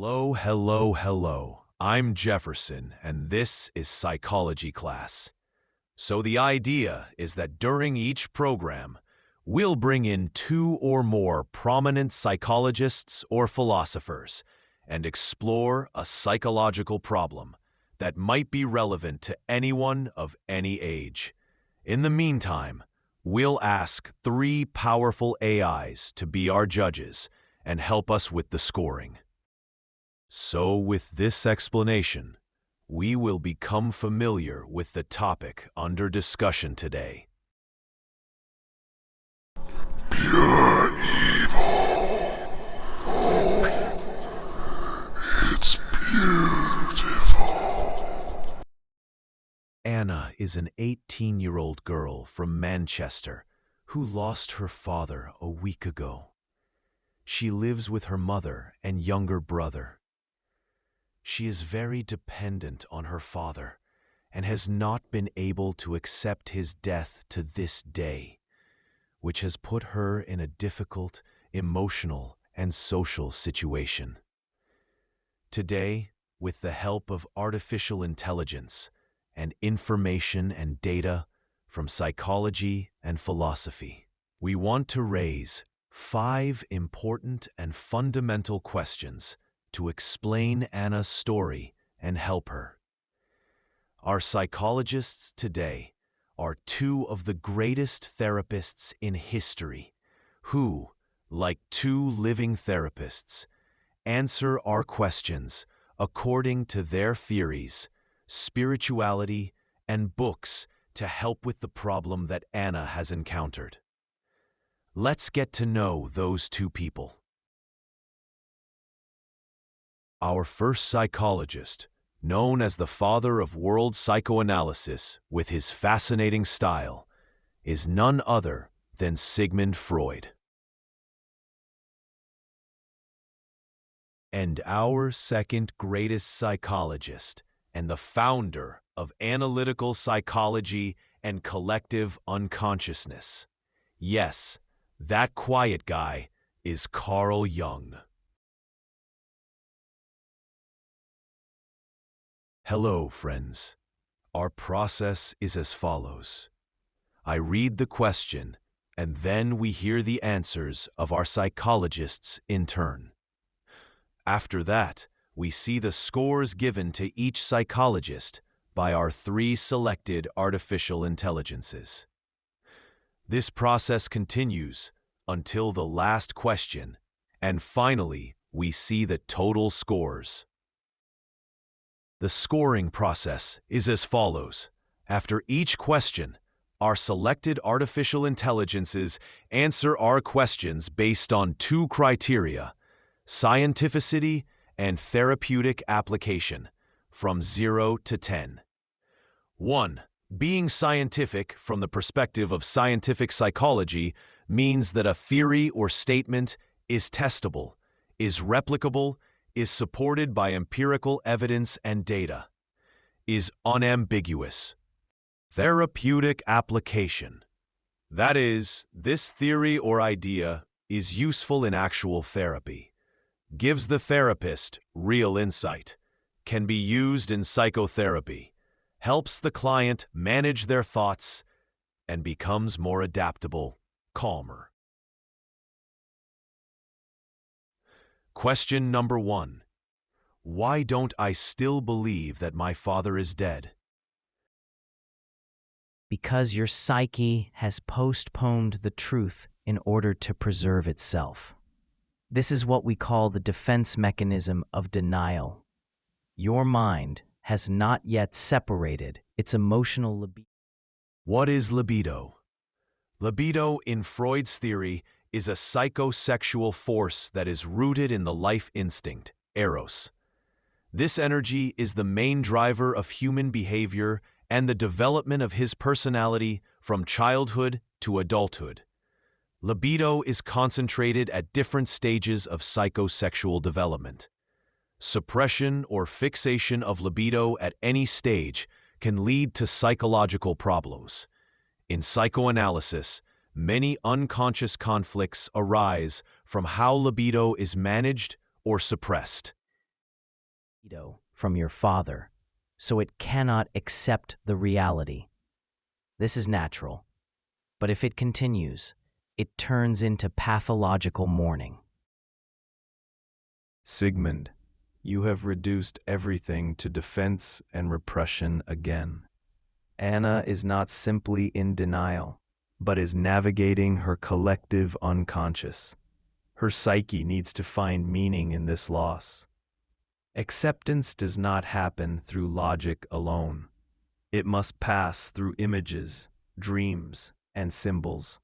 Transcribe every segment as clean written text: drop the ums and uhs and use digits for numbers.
Hello, hello, hello. I'm Jefferson, and this is psychology class. So the idea is that during each program, we'll bring in two or more prominent psychologists or philosophers and explore a psychological problem that might be relevant to anyone of any age. In the meantime, we'll ask three powerful AIs to be our judges and help us with the scoring. So with this explanation, we will become familiar with the topic under discussion today. Pure evil. Oh, it's beautiful. Anna is an 18-year-old girl from Manchester who lost her father a week ago. She lives with her mother and younger brother. She is very dependent on her father and has not been able to accept his death to this day, which has put her in a difficult emotional and social situation. Today, with the help of artificial intelligence and information and data from psychology and philosophy, we want to raise 5 important and fundamental questions to explain Anna's story and help her. Our psychologists today are two of the greatest therapists in history who, like two living therapists, answer our questions according to their theories, spirituality, and books to help with the problem that Anna has encountered. Let's get to know those two people. Our first psychologist, known as the father of world psychoanalysis with his fascinating style, is none other than Sigmund Freud. And our second greatest psychologist and the founder of analytical psychology and collective unconsciousness. Yes, that quiet guy is Carl Jung. Hello, friends. Our process is as follows. I read the question, and then we hear the answers of our psychologists in turn. After that, we see the scores given to each psychologist by our 3 selected artificial intelligences. This process continues until the last question, and finally, we see the total scores. The scoring process is as follows. After each question, our selected artificial intelligences answer our questions based on 2 criteria: scientificity and therapeutic application, from 0 to 10. 1. Being scientific from the perspective of scientific psychology means that a theory or statement is testable, is replicable, is supported by empirical evidence and data, is unambiguous. Therapeutic application. That is, this theory or idea is useful in actual therapy, gives the therapist real insight, can be used in psychotherapy, helps the client manage their thoughts, and becomes more adaptable, calmer. Question number 1. Why don't I still believe that my father is dead? Because your psyche has postponed the truth in order to preserve itself. This is what we call the defense mechanism of denial. Your mind has not yet separated its emotional libido. What is libido? Libido, in Freud's theory, is a psychosexual force that is rooted in the life instinct, eros. This energy is the main driver of human behavior and the development of his personality from childhood to adulthood. Libido is concentrated at different stages of psychosexual development. Suppression or fixation of libido at any stage can lead to psychological problems. In psychoanalysis, many unconscious conflicts arise from how libido is managed or suppressed. from your father, so it cannot accept the reality. This is natural, but if it continues, it turns into pathological mourning. Sigmund, you have reduced everything to defense and repression again. Anna is not simply in denial, but is navigating her collective unconscious. Her psyche needs to find meaning in this loss. Acceptance does not happen through logic alone. It must pass through images, dreams, and symbols.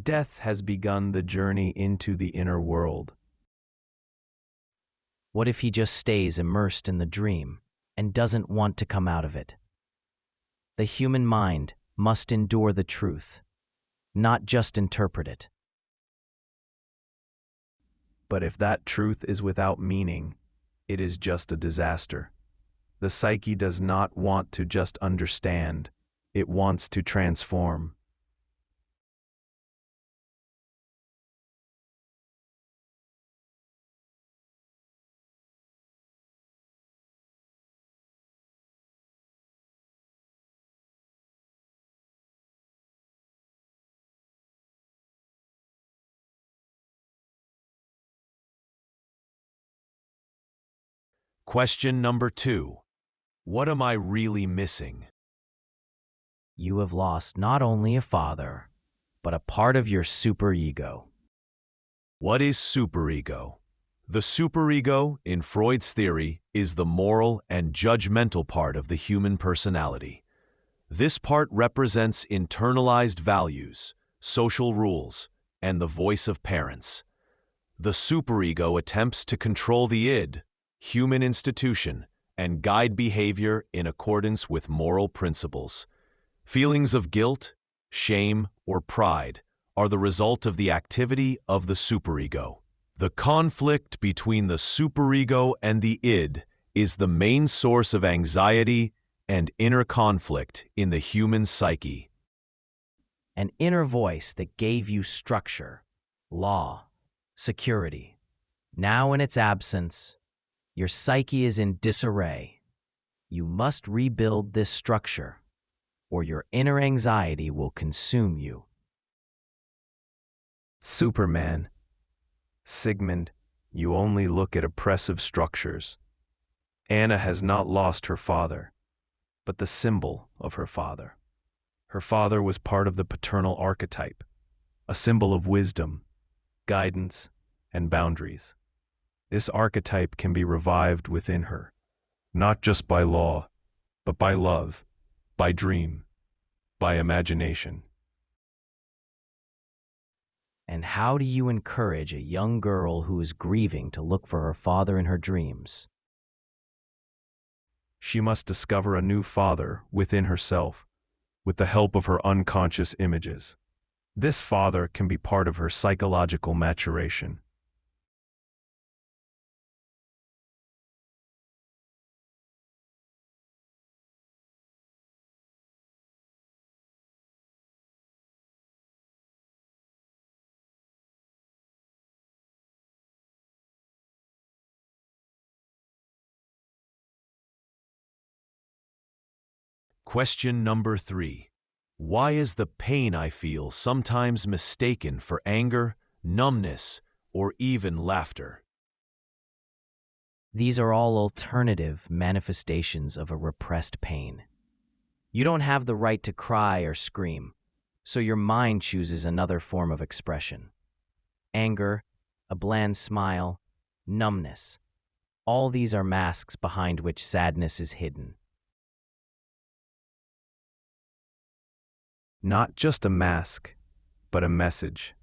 Death has begun the journey into the inner world. What if he just stays immersed in the dream and doesn't want to come out of it? The human mind must endure the truth, not just interpret it. But if that truth is without meaning, it is just a disaster. The psyche does not want to just understand, it wants to transform. Question number 2. What am I really missing? You have lost not only a father, but a part of your superego. What is superego? The superego, in Freud's theory, is the moral and judgmental part of the human personality. This part represents internalized values, social rules, and the voice of parents. The superego attempts to control the id, human institution, and guide behavior in accordance with moral principles. Feelings of guilt, shame, or pride are the result of the activity of the superego. The conflict between the superego and the id is the main source of anxiety and inner conflict in the human psyche. An inner voice that gave you structure, law, security. Now in its absence, your psyche is in disarray. You must rebuild this structure, or your inner anxiety will consume you. Superman. Sigmund, you only look at oppressive structures. Anna has not lost her father, but the symbol of her father. Her father was part of the paternal archetype, a symbol of wisdom, guidance, and boundaries. This archetype can be revived within her, not just by law, but by love, by dream, by imagination. And how do you encourage a young girl who is grieving to look for her father in her dreams? She must discover a new father within herself, with the help of her unconscious images. This father can be part of her psychological maturation. Question number 3. Why is the pain I feel sometimes mistaken for anger, numbness, or even laughter? These are all alternative manifestations of a repressed pain. You don't have the right to cry or scream, so your mind chooses another form of expression. Anger, a bland smile, numbness. All these are masks behind which sadness is hidden. Not just a mask, but a message.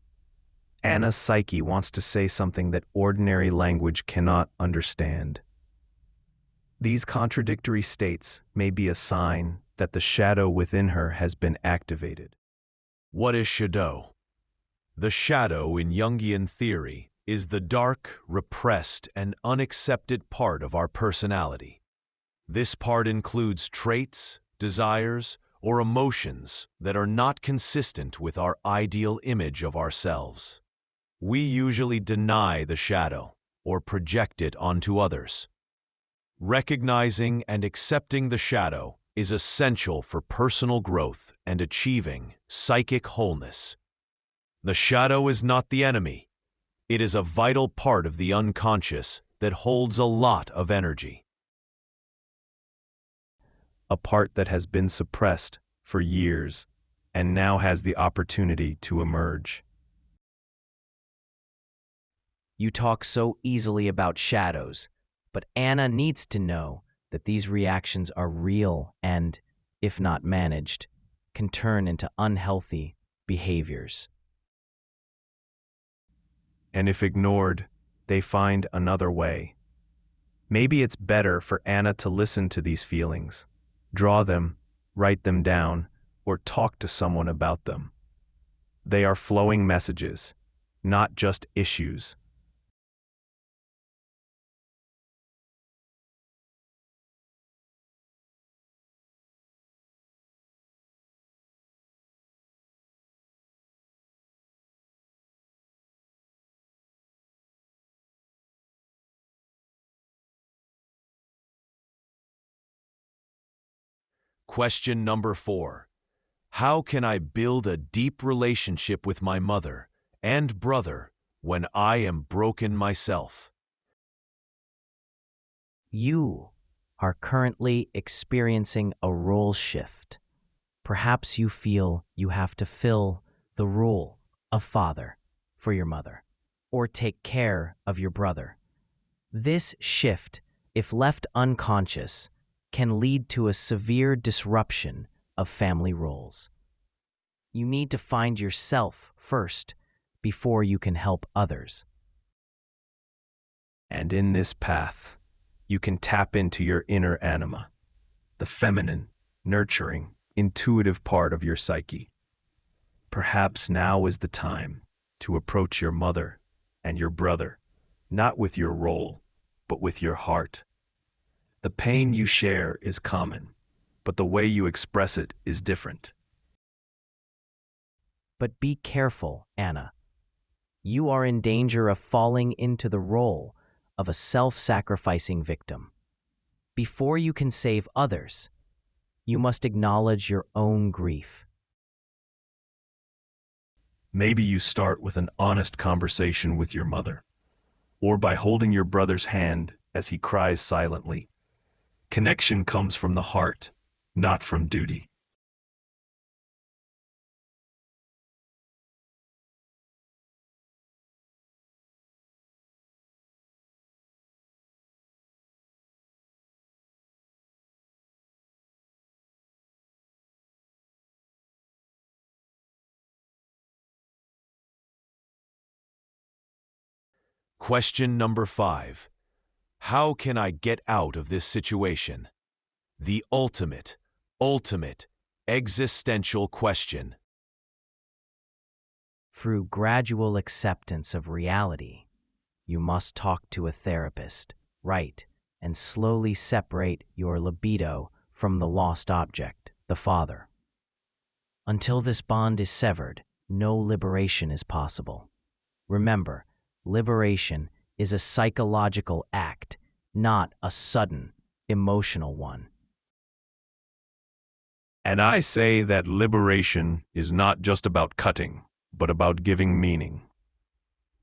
Anna's psyche wants to say something that ordinary language cannot understand. These contradictory states may be a sign that the shadow within her has been activated. What is shadow? The shadow in Jungian theory is the dark, repressed, and unaccepted part of our personality. This part includes traits, desires, or emotions that are not consistent with our ideal image of ourselves. We usually deny the shadow or project it onto others. Recognizing and accepting the shadow is essential for personal growth and achieving psychic wholeness. The shadow is not the enemy. It is a vital part of the unconscious that holds a lot of energy. A part that has been suppressed for years and now has the opportunity to emerge. You talk so easily about shadows, but Anna needs to know that these reactions are real and, if not managed, can turn into unhealthy behaviors. And if ignored, they find another way. Maybe it's better for Anna to listen to these feelings, draw them, write them down, or talk to someone about them. They are flowing messages, not just issues. Question number 4. How can I build a deep relationship with my mother and brother when I am broken myself? You are currently experiencing a role shift. Perhaps you feel you have to fill the role of father for your mother or take care of your brother. This shift, if left unconscious, can lead to a severe disruption of family roles. You need to find yourself first before you can help others. And in this path, you can tap into your inner anima, the feminine, nurturing, intuitive part of your psyche. Perhaps now is the time to approach your mother and your brother, not with your role, but with your heart. The pain you share is common, but the way you express it is different. But be careful, Anna. You are in danger of falling into the role of a self-sacrificing victim. Before you can save others, you must acknowledge your own grief. Maybe you start with an honest conversation with your mother, or by holding your brother's hand as he cries silently. Connection comes from the heart, not from duty. Question number 5. How can I get out of this situation? The ultimate existential question. Through gradual acceptance of reality, you must talk to a therapist, write, and slowly separate your libido from the lost object, the father. Until this bond is severed, no liberation is possible. Remember, liberation is a psychological act, not a sudden, emotional one. And I say that liberation is not just about cutting, but about giving meaning.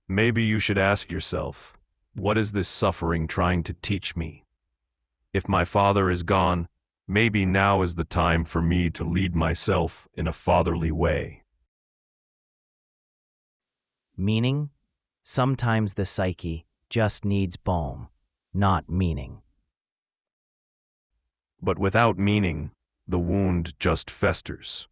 Maybe you should ask yourself, what is this suffering trying to teach me? If my father is gone, maybe now is the time for me to lead myself in a fatherly way. Meaning? Sometimes the psyche just needs balm, not meaning. But without meaning, the wound just festers.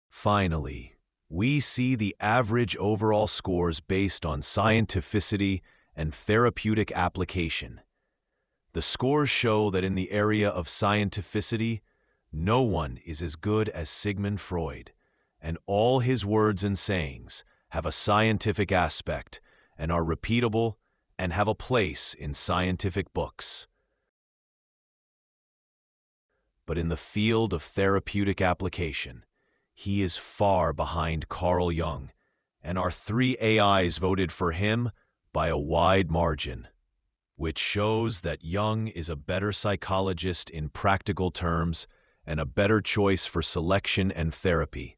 Finally, we see the average overall scores based on scientificity and therapeutic application. The scores show that in the area of scientificity, no one is as good as Sigmund Freud, and all his words and sayings have a scientific aspect and are repeatable and have a place in scientific books. But in the field of therapeutic application, he is far behind Carl Jung, and our 3 AIs voted for him by a wide margin, which shows that Jung is a better psychologist in practical terms and a better choice for selection and therapy.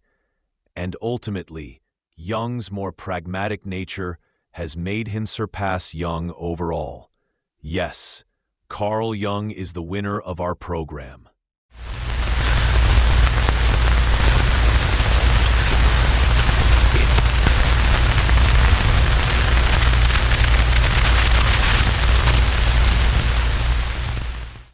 And ultimately, Jung's more pragmatic nature has made him surpass Jung overall. Yes, Carl Jung is the winner of our program.